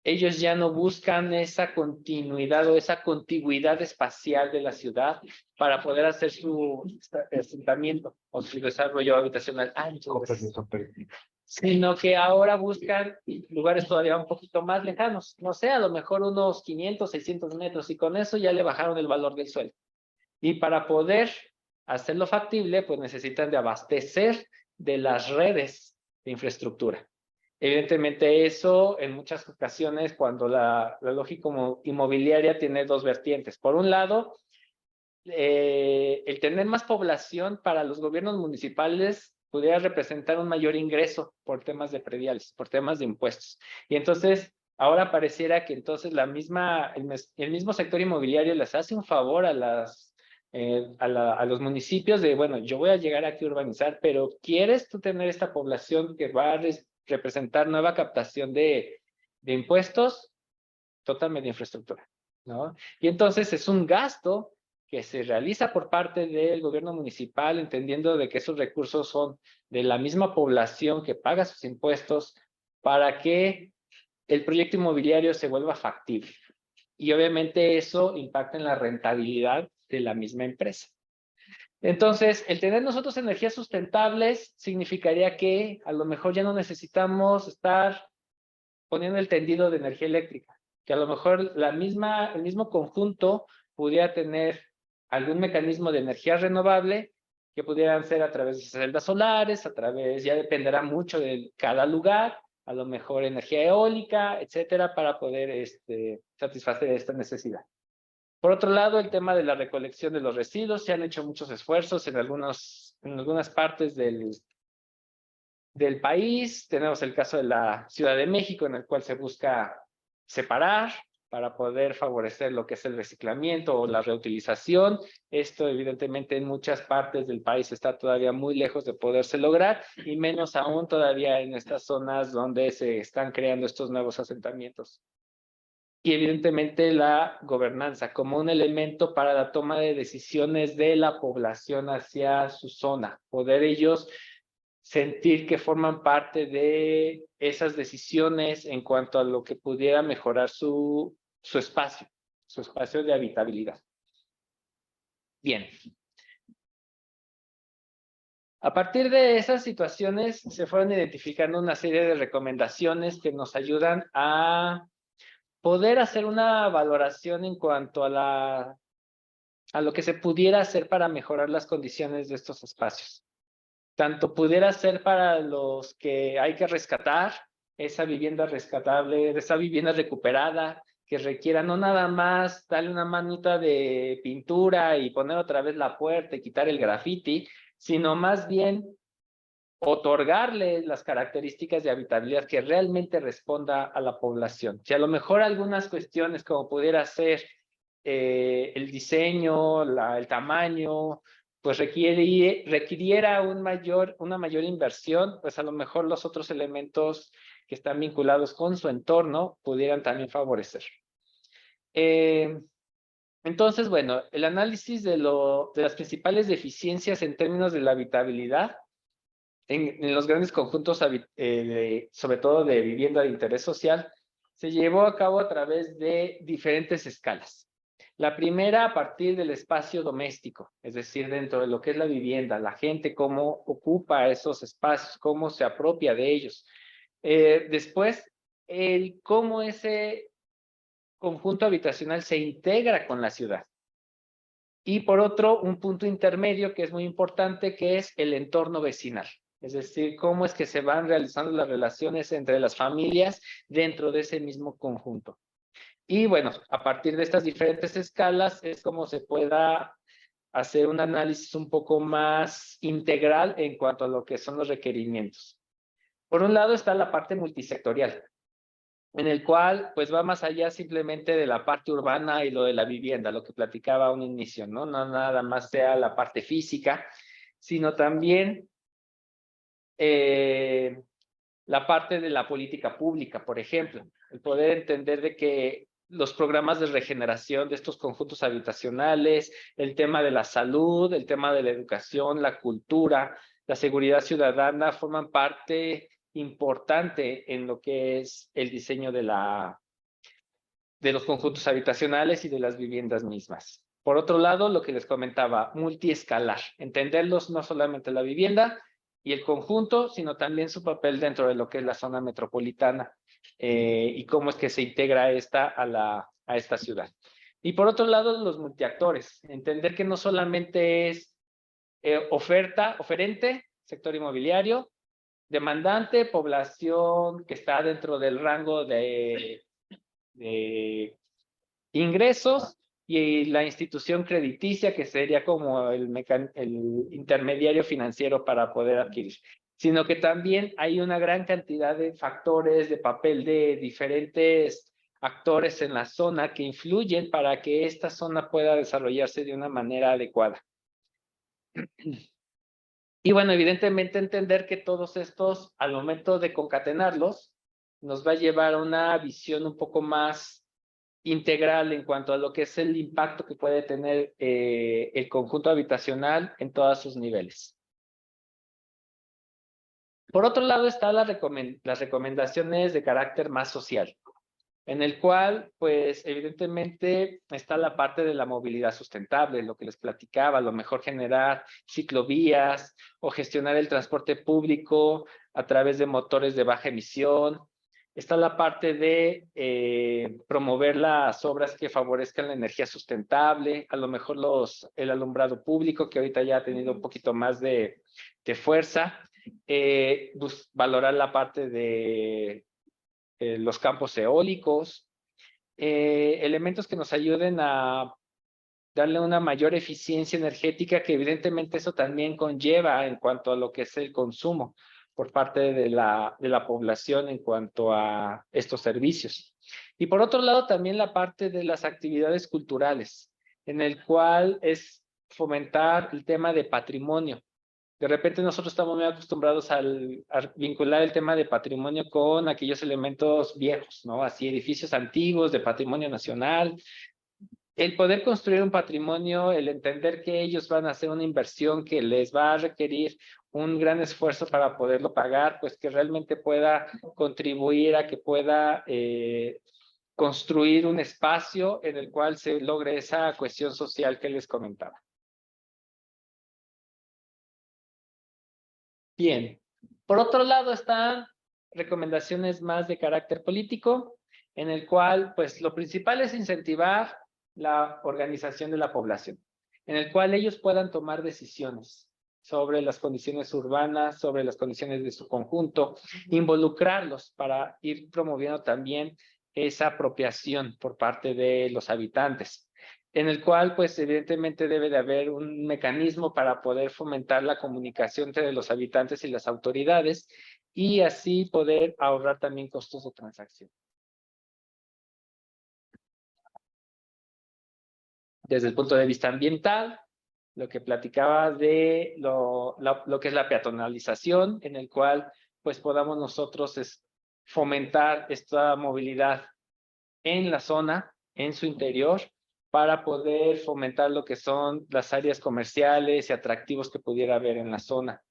Ellos ya no buscan esa continuidad o esa contigüidad espacial de la ciudad para poder hacer su asentamiento o su desarrollo habitacional antes, sino que ahora buscan lugares todavía un poquito más lejanos, no sé, a lo mejor unos 500, 600 metros, y con eso ya le bajaron el valor del suelo. Y para poder hacerlo factible, pues necesitan de abastecer de las redes de infraestructura. Evidentemente eso en muchas ocasiones cuando la lógica inmobiliaria tiene dos vertientes. Por un lado, el tener más población para los gobiernos municipales pudiera representar un mayor ingreso por temas de prediales, por temas de impuestos. Y entonces, ahora pareciera que entonces el mismo sector inmobiliario les hace un favor a los municipios de, bueno, yo voy a llegar aquí a urbanizar, pero ¿quieres tú tener esta población que va a representar nueva captación de impuestos? Totalmente de infraestructura, ¿no? Y entonces es un gasto que se realiza por parte del gobierno municipal, entendiendo de que esos recursos son de la misma población que paga sus impuestos para que el proyecto inmobiliario se vuelva factible. Y obviamente eso impacta en la rentabilidad de la misma empresa. Entonces, el tener nosotros energías sustentables significaría que a lo mejor ya no necesitamos estar poniendo el tendido de energía eléctrica, que a lo mejor el mismo conjunto pudiera tener algún mecanismo de energía renovable que pudieran ser a través de celdas solares, ya dependerá mucho de cada lugar, a lo mejor energía eólica, etcétera, para poder satisfacer esta necesidad. Por otro lado, el tema de la recolección de los residuos, se han hecho muchos esfuerzos en algunas partes del país. Tenemos el caso de la Ciudad de México, en el cual se busca separar para poder favorecer lo que es el reciclamiento o la reutilización. Esto, evidentemente, en muchas partes del país está todavía muy lejos de poderse lograr, y menos aún todavía en estas zonas donde se están creando estos nuevos asentamientos. Y evidentemente la gobernanza como un elemento para la toma de decisiones de la población hacia su zona, poder ellos sentir que forman parte de esas decisiones en cuanto a lo que pudiera mejorar su espacio de habitabilidad. Bien. A partir de esas situaciones se fueron identificando una serie de recomendaciones que nos ayudan a poder hacer una valoración en cuanto a lo que se pudiera hacer para mejorar las condiciones de estos espacios. Tanto pudiera ser para los que hay que rescatar, esa vivienda rescatable, esa vivienda recuperada, que requiera no nada más darle una manita de pintura y poner otra vez la puerta y quitar el graffiti, sino más bien otorgarle las características de habitabilidad que realmente responda a la población. Si a lo mejor algunas cuestiones como pudiera ser el diseño, el tamaño, pues requiriera una mayor inversión, pues a lo mejor los otros elementos que están vinculados con su entorno pudieran también favorecer. Entonces, bueno, el análisis de las principales deficiencias en términos de la habitabilidad en los grandes conjuntos, sobre todo de vivienda de interés social, se llevó a cabo a través de diferentes escalas. La primera a partir del espacio doméstico, es decir, dentro de lo que es la vivienda, la gente cómo ocupa esos espacios, cómo se apropia de ellos. Después, cómo ese conjunto habitacional se integra con la ciudad. Y por otro, un punto intermedio que es muy importante, que es el entorno vecinal. Es decir, cómo es que se van realizando las relaciones entre las familias dentro de ese mismo conjunto. Y bueno, a partir de estas diferentes escalas es como se pueda hacer un análisis un poco más integral en cuanto a lo que son los requerimientos. Por un lado está la parte multisectorial, en el cual pues va más allá simplemente de la parte urbana y lo de la vivienda, lo que platicaba a un inicio, ¿no? No nada más sea la parte física, sino también la parte de la política pública, por ejemplo, el poder entender de que los programas de regeneración de estos conjuntos habitacionales, el tema de la salud, el tema de la educación, la cultura, la seguridad ciudadana forman parte importante en lo que es el diseño de los conjuntos habitacionales y de las viviendas mismas. Por otro lado, lo que les comentaba, multiescalar, entenderlos no solamente la vivienda y el conjunto, sino también su papel dentro de lo que es la zona metropolitana y cómo es que se integra esta a esta ciudad. Y por otro lado, los multiactores, entender que no solamente es oferente, sector inmobiliario, demandante, población que está dentro del rango de ingresos y la institución crediticia, que sería como el intermediario financiero para poder adquirir, sino que también hay una gran cantidad de factores de papel de diferentes actores en la zona que influyen para que esta zona pueda desarrollarse de una manera adecuada. Y bueno, evidentemente entender que todos estos, al momento de concatenarlos, nos va a llevar a una visión un poco más integral en cuanto a lo que es el impacto que puede tener el conjunto habitacional en todos sus niveles. Por otro lado están las recomendaciones de carácter más social, en el cual, pues, evidentemente está la parte de la movilidad sustentable, lo que les platicaba, a lo mejor generar ciclovías o gestionar el transporte público a través de motores de baja emisión. Está la parte de promover las obras que favorezcan la energía sustentable, a lo mejor el alumbrado público, que ahorita ya ha tenido un poquito más de fuerza, valorar la parte de los campos eólicos, elementos que nos ayuden a darle una mayor eficiencia energética, que evidentemente eso también conlleva en cuanto a lo que es el consumo por parte de la población en cuanto a estos servicios. Y por otro lado también la parte de las actividades culturales, en el cual es fomentar el tema de patrimonio. De repente nosotros estamos muy acostumbrados a vincular el tema de patrimonio con aquellos elementos viejos, ¿no? Así, edificios antiguos de patrimonio nacional. El poder construir un patrimonio, el entender que ellos van a hacer una inversión que les va a requerir un gran esfuerzo para poderlo pagar, pues que realmente pueda contribuir a que pueda construir un espacio en el cual se logre esa cohesión social que les comentaba. Bien, por otro lado están recomendaciones más de carácter político, en el cual, pues, lo principal es incentivar la organización de la población, en el cual ellos puedan tomar decisiones sobre las condiciones urbanas, sobre las condiciones de su conjunto, involucrarlos para ir promoviendo también esa apropiación por parte de los habitantes, en el cual, pues, evidentemente debe de haber un mecanismo para poder fomentar la comunicación entre los habitantes y las autoridades y así poder ahorrar también costos de transacción. Desde el punto de vista ambiental, lo que platicaba de lo que es la peatonalización, en el cual, pues, podamos nosotros fomentar esta movilidad en la zona, en su interior, para poder fomentar lo que son las áreas comerciales y atractivos que pudiera haber en la zona,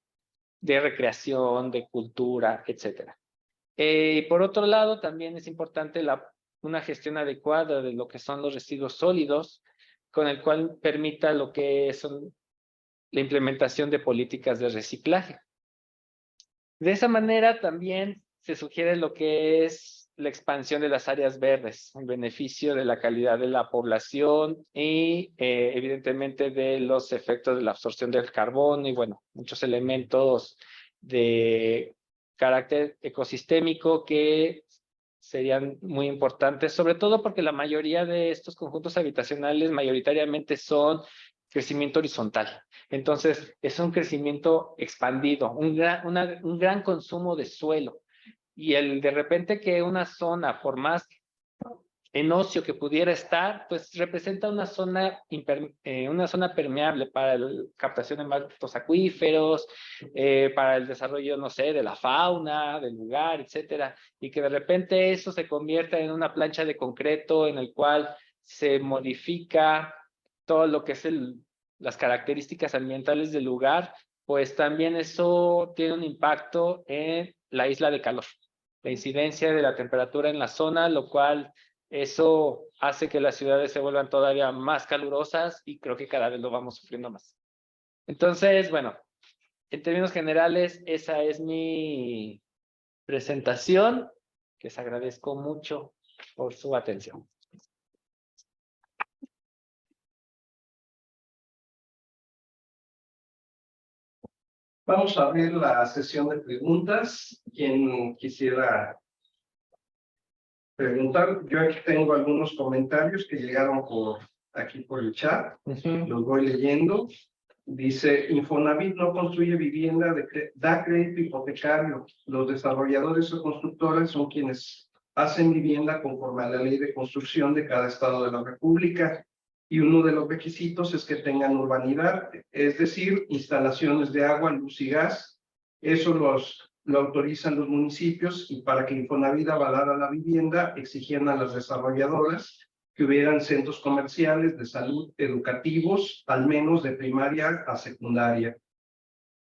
de recreación, de cultura, etc. Por otro lado, también es importante una gestión adecuada de lo que son los residuos sólidos, con el cual permita lo que son la implementación de políticas de reciclaje. De esa manera también se sugiere lo que es la expansión de las áreas verdes, en beneficio de la calidad de la población y evidentemente de los efectos de la absorción del carbono y, bueno, muchos elementos de carácter ecosistémico que serían muy importantes, sobre todo porque la mayoría de estos conjuntos habitacionales mayoritariamente son crecimiento horizontal. Entonces, es un crecimiento expandido, un gran consumo de suelo. Y de repente que una zona, por más en ocio que pudiera estar, pues representa una zona permeable para la captación de mantos acuíferos, para el desarrollo, no sé, de la fauna, del lugar, etcétera, y que de repente eso se convierta en una plancha de concreto en el cual se modifica todo lo que es las características ambientales del lugar, pues también eso tiene un impacto en la isla de calor, la incidencia de la temperatura en la zona, lo cual eso hace que las ciudades se vuelvan todavía más calurosas y creo que cada vez lo vamos sufriendo más. Entonces, bueno, en términos generales, esa es mi presentación. Les agradezco mucho por su atención. Vamos a abrir la sesión de preguntas. Quien quisiera preguntar, yo aquí tengo algunos comentarios que llegaron aquí por el chat. Los voy leyendo. Dice, Infonavit no construye vivienda, da crédito hipotecario. Los desarrolladores o constructores son quienes hacen vivienda conforme a la ley de construcción de cada estado de la República. Y uno de los requisitos es que tengan urbanidad, es decir, instalaciones de agua, luz y gas. Eso lo autorizan los municipios, y para que Infonavit avalara la vivienda, exigían a las desarrolladoras que hubieran centros comerciales, de salud, educativos, al menos de primaria a secundaria.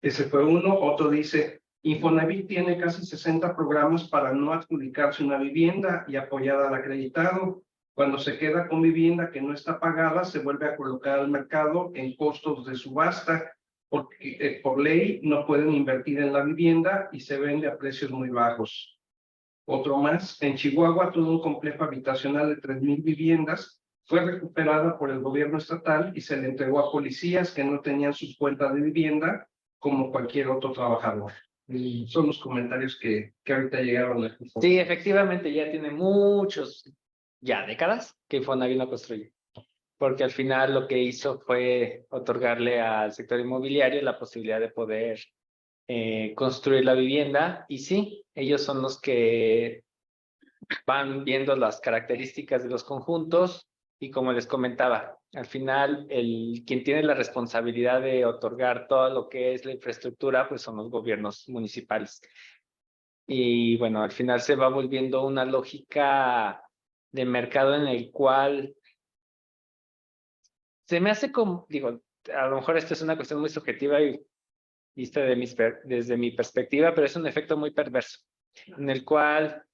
Ese fue uno. Otro dice, Infonavit tiene casi 60 programas para no adjudicarse una vivienda y apoyar al acreditado. Cuando se queda con vivienda que no está pagada, se vuelve a colocar al mercado en costos de subasta, porque por ley no pueden invertir en la vivienda y se vende a precios muy bajos. Otro más, en Chihuahua, todo un complejo habitacional de 3,000 viviendas fue recuperada por el gobierno estatal y se le entregó a policías que no tenían sus cuentas de vivienda como cualquier otro trabajador. Y son los comentarios que ahorita llegaron aquí. Sí, efectivamente, ya tiene décadas que Infonavit no construye, porque al final lo que hizo fue otorgarle al sector inmobiliario la posibilidad de poder construir la vivienda, y sí, ellos son los que van viendo las características de los conjuntos, y como les comentaba, al final quien tiene la responsabilidad de otorgar todo lo que es la infraestructura, pues son los gobiernos municipales. Y bueno, al final se va volviendo una lógica de mercado en el cual se me hace como, digo, a lo mejor esto es una cuestión muy subjetiva y vista desde mi perspectiva, pero es un efecto muy perverso, en el cual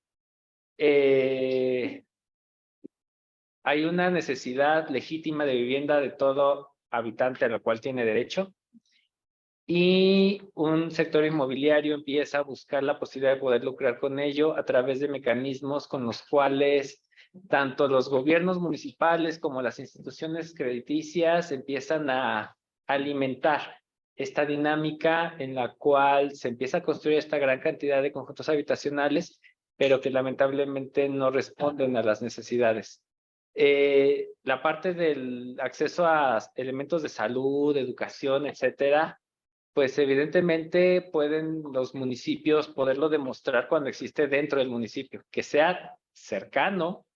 hay una necesidad legítima de vivienda de todo habitante a la cual tiene derecho, y un sector inmobiliario empieza a buscar la posibilidad de poder lucrar con ello a través de mecanismos con los cuales tanto los gobiernos municipales como las instituciones crediticias empiezan a alimentar esta dinámica en la cual se empieza a construir esta gran cantidad de conjuntos habitacionales, pero que lamentablemente no responden a las necesidades. La parte del acceso a elementos de salud, educación, etcétera, pues evidentemente pueden los municipios poderlo demostrar cuando existe dentro del municipio. Que sea cercano,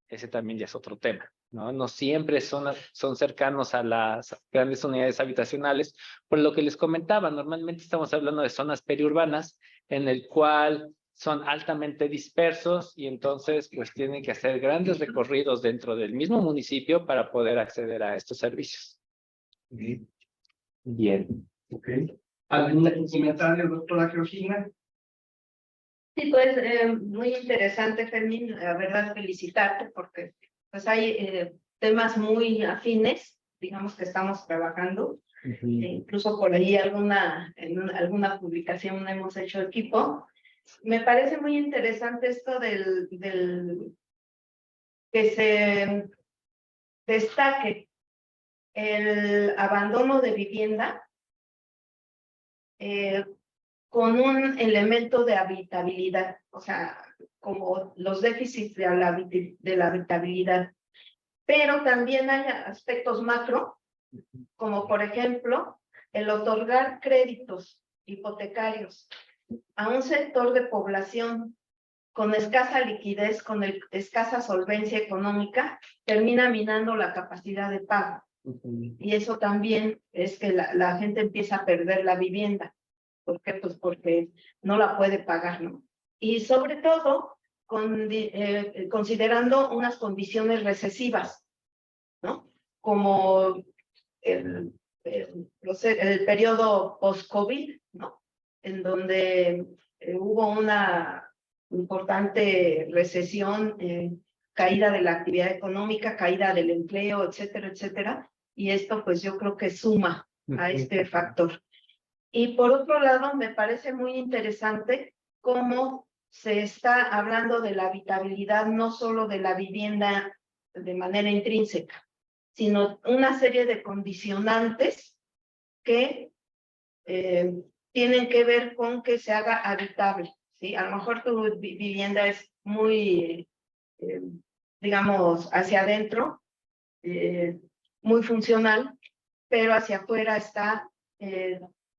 ese también ya es otro tema, ¿no? No siempre son cercanos a las grandes unidades habitacionales, por lo que les comentaba, normalmente estamos hablando de zonas periurbanas en el cual son altamente dispersos, y entonces pues tienen que hacer grandes recorridos dentro del mismo municipio para poder acceder a estos servicios. Bien. Okay. ¿Algún comentario, doctora Georgina? Sí, pues muy interesante, Fermín, la verdad felicitarte porque pues hay temas muy afines, digamos que estamos trabajando, incluso por ahí en alguna publicación hemos hecho equipo. Me parece muy interesante esto del que se destaque el abandono de vivienda con un elemento de habitabilidad, o sea, como los déficits de la habitabilidad. Pero también hay aspectos macro, como por ejemplo, el otorgar créditos hipotecarios a un sector de población con escasa liquidez, con escasa solvencia económica, termina minando la capacidad de pago. Y eso también es que la gente empieza a perder la vivienda. ¿Por qué? Pues porque no la puede pagar, ¿no? Y sobre todo, considerando unas condiciones recesivas, ¿no? Como el periodo post-COVID, ¿no? En donde hubo una importante recesión, caída de la actividad económica, caída del empleo, etcétera, etcétera. Y esto, pues yo creo que suma a este factor. Y por otro lado, me parece muy interesante cómo se está hablando de la habitabilidad, no solo de la vivienda de manera intrínseca, sino una serie de condicionantes que tienen que ver con que se haga habitable, ¿sí? A lo mejor tu vivienda es muy, digamos, hacia adentro, muy funcional, pero hacia afuera está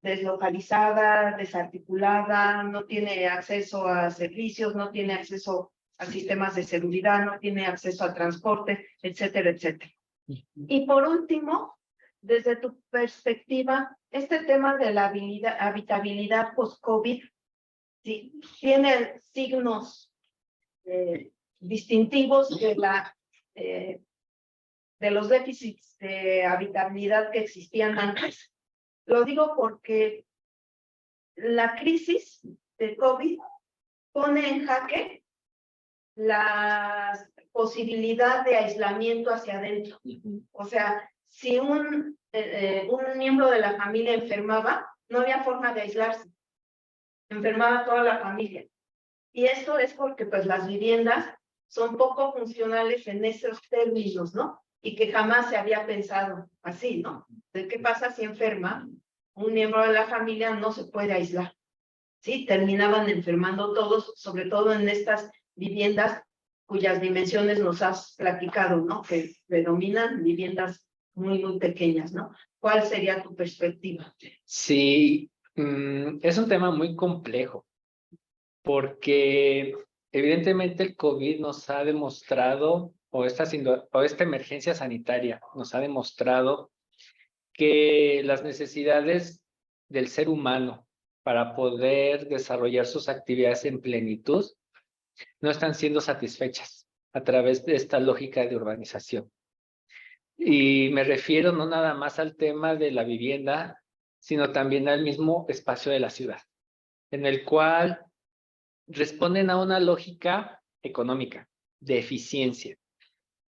deslocalizada, desarticulada, no tiene acceso a servicios, no tiene acceso a sistemas de seguridad, no tiene acceso a transporte, etcétera, etcétera. Y por último, desde tu perspectiva, este tema de la habitabilidad post-COVID, ¿sí? Tiene signos distintivos de los déficits de habitabilidad que existían antes. Lo digo porque la crisis de COVID pone en jaque la posibilidad de aislamiento hacia adentro. O sea, si un miembro de la familia enfermaba, no había forma de aislarse. Enfermaba toda la familia. Y esto es porque pues las viviendas son poco funcionales en esos términos, ¿no? Y que jamás se había pensado así, ¿no? ¿De qué pasa si enferma? Un miembro de la familia no se puede aislar. Sí, terminaban enfermando todos, sobre todo en estas viviendas cuyas dimensiones nos has platicado, ¿no? Que predominan viviendas muy, muy pequeñas, ¿no? ¿Cuál sería tu perspectiva? Sí, es un tema muy complejo, porque evidentemente el COVID nos ha demostrado, o esta emergencia sanitaria nos ha demostrado que las necesidades del ser humano para poder desarrollar sus actividades en plenitud no están siendo satisfechas a través de esta lógica de urbanización. Y me refiero no nada más al tema de la vivienda, sino también al mismo espacio de la ciudad, en el cual responden a una lógica económica, de eficiencia,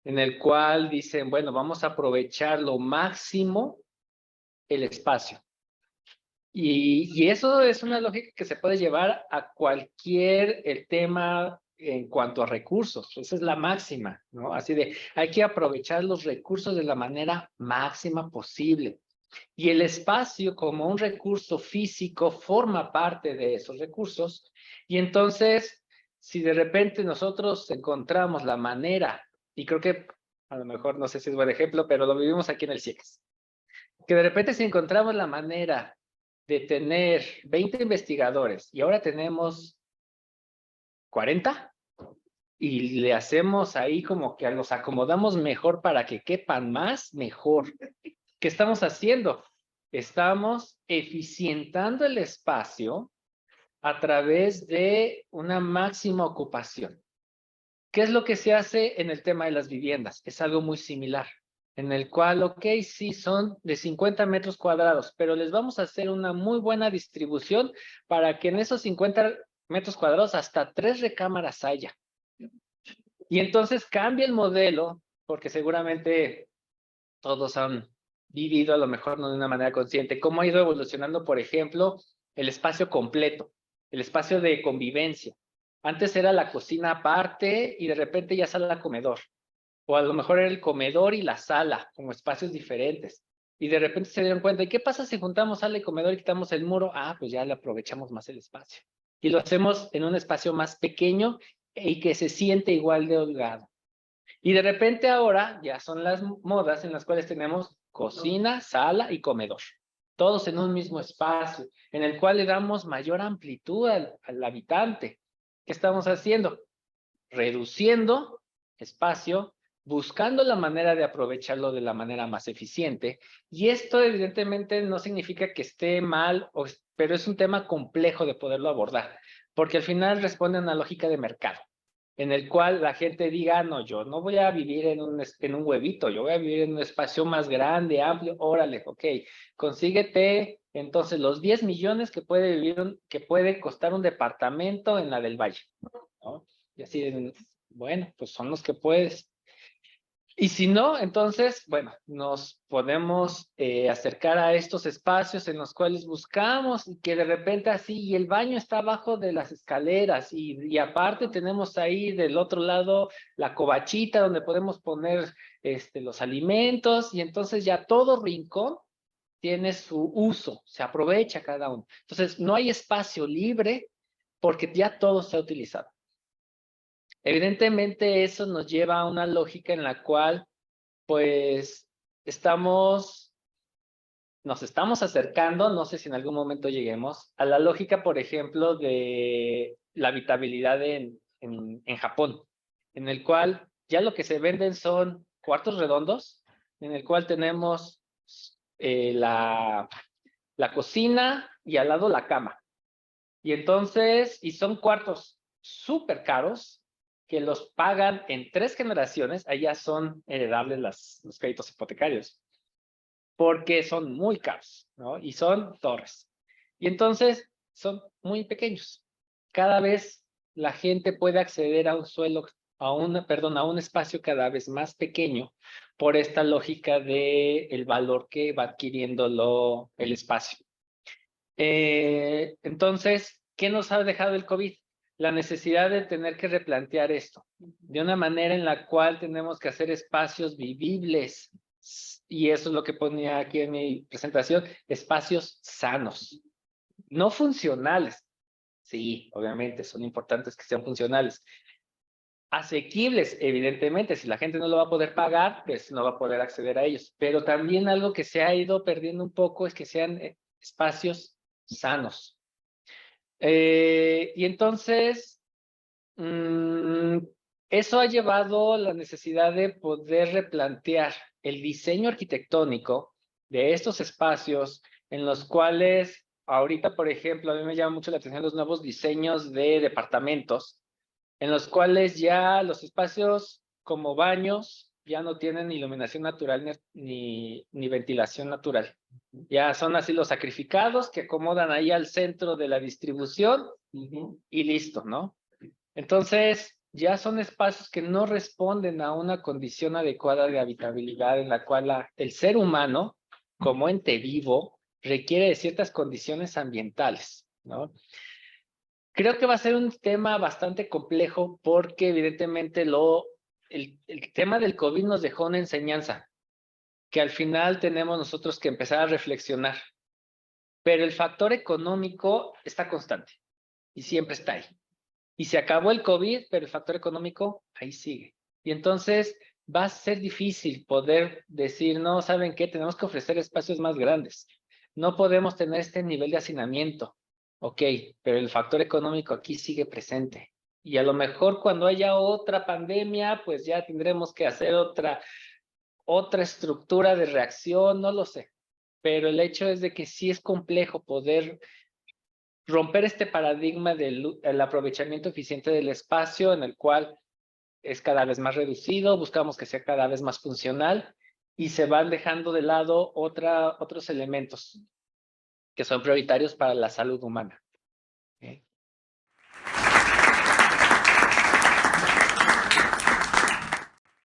en el cual dicen, bueno, vamos a aprovechar lo máximo el espacio. Y eso es una lógica que se puede llevar a cualquier tema en cuanto a recursos. Esa es la máxima, ¿no? Así de, hay que aprovechar los recursos de la manera máxima posible. Y el espacio como un recurso físico forma parte de esos recursos. Y entonces, si de repente nosotros encontramos la manera, y creo que a lo mejor no sé si es buen ejemplo, pero lo vivimos aquí en el CIEX, que de repente si encontramos la manera de tener 20 investigadores y ahora tenemos 40 y le hacemos ahí como que los acomodamos mejor para que quepan más, mejor. ¿Qué estamos haciendo? Estamos eficientando el espacio a través de una máxima ocupación. ¿Qué es lo que se hace en el tema de las viviendas? Es algo muy similar, en el cual, ok, sí, son de 50 metros cuadrados, pero les vamos a hacer una muy buena distribución para que en esos 50 metros cuadrados hasta 3 recámaras haya. Y entonces cambia el modelo, porque seguramente todos han vivido, a lo mejor no de una manera consciente, cómo ha ido evolucionando, por ejemplo, el espacio completo, el espacio de convivencia. Antes era la cocina aparte y de repente ya sale al comedor. O a lo mejor era el comedor y la sala, como espacios diferentes. Y de repente se dieron cuenta, ¿y qué pasa si juntamos sala y comedor y quitamos el muro? Ah, pues ya le aprovechamos más el espacio. Y lo hacemos en un espacio más pequeño y que se siente igual de holgado. Y de repente ahora ya son las modas en las cuales tenemos cocina, sala y comedor. Todos en un mismo espacio, en el cual le damos mayor amplitud al habitante. ¿qué estamos haciendo? Reduciendo espacio, buscando la manera de aprovecharlo de la manera más eficiente. Y esto evidentemente no significa que esté mal, pero es un tema complejo de poderlo abordar, porque al final responde a una lógica de mercado, en el cual la gente diga, no, yo no voy a vivir en un huevito, yo voy a vivir en un espacio más grande, amplio, órale, ok, consíguete entonces los 10 millones que puede costar un departamento en la del Valle, ¿no? Y así, bueno, pues son los que puedes. Y si no, entonces, bueno, nos podemos acercar a estos espacios en los cuales buscamos y que de repente así, y el baño está abajo de las escaleras y aparte tenemos ahí del otro lado la covachita donde podemos poner los alimentos y entonces ya todo rincón tiene su uso, se aprovecha cada uno. Entonces, no hay espacio libre porque ya todo está utilizado. Evidentemente, eso nos lleva a una lógica en la cual, pues, nos estamos acercando, no sé si en algún momento lleguemos, a la lógica, por ejemplo, de la habitabilidad en Japón, en el cual ya lo que se venden son cuartos redondos, en el cual tenemos la cocina y al lado la cama. Y entonces, y son cuartos súper caros que los pagan en 3 generaciones, allá son heredables los créditos hipotecarios, porque son muy caros, ¿no? Y son torres. Y entonces son muy pequeños. Cada vez la gente puede acceder a un suelo, a un espacio cada vez más pequeño por esta lógica de el valor que va adquiriendo el espacio. Entonces, ¿qué nos ha dejado el COVID? La necesidad de tener que replantear esto de una manera en la cual tenemos que hacer espacios vivibles. Y eso es lo que ponía aquí en mi presentación, espacios sanos, no funcionales. Sí, obviamente, son importantes que sean funcionales. Asequibles, evidentemente, si la gente no lo va a poder pagar, pues no va a poder acceder a ellos. Pero también algo que se ha ido perdiendo un poco es que sean espacios sanos. Y entonces, eso ha llevado a la necesidad de poder replantear el diseño arquitectónico de estos espacios en los cuales, ahorita, por ejemplo, a mí me llama mucho la atención los nuevos diseños de departamentos, en los cuales ya los espacios como baños ya no tienen iluminación natural ni ventilación natural. Ya son así los sacrificados que acomodan ahí al centro de la distribución y listo, ¿no? Entonces, ya son espacios que no responden a una condición adecuada de habitabilidad en la cual el ser humano, como ente vivo, requiere de ciertas condiciones ambientales, ¿no? Creo que va a ser un tema bastante complejo porque evidentemente el tema del COVID nos dejó una enseñanza que al final tenemos nosotros que empezar a reflexionar. Pero el factor económico está constante y siempre está ahí. Y se acabó el COVID, pero el factor económico ahí sigue. Y entonces va a ser difícil poder decir, no, ¿saben qué? Tenemos que ofrecer espacios más grandes. No podemos tener este nivel de hacinamiento. Ok, pero el factor económico aquí sigue presente. Y a lo mejor cuando haya otra pandemia, pues ya tendremos que hacer otra estructura de reacción, no lo sé. Pero el hecho es de que sí es complejo poder romper este paradigma del aprovechamiento eficiente del espacio en el cual es cada vez más reducido, buscamos que sea cada vez más funcional y se van dejando de lado otros elementos que son prioritarios para la salud humana.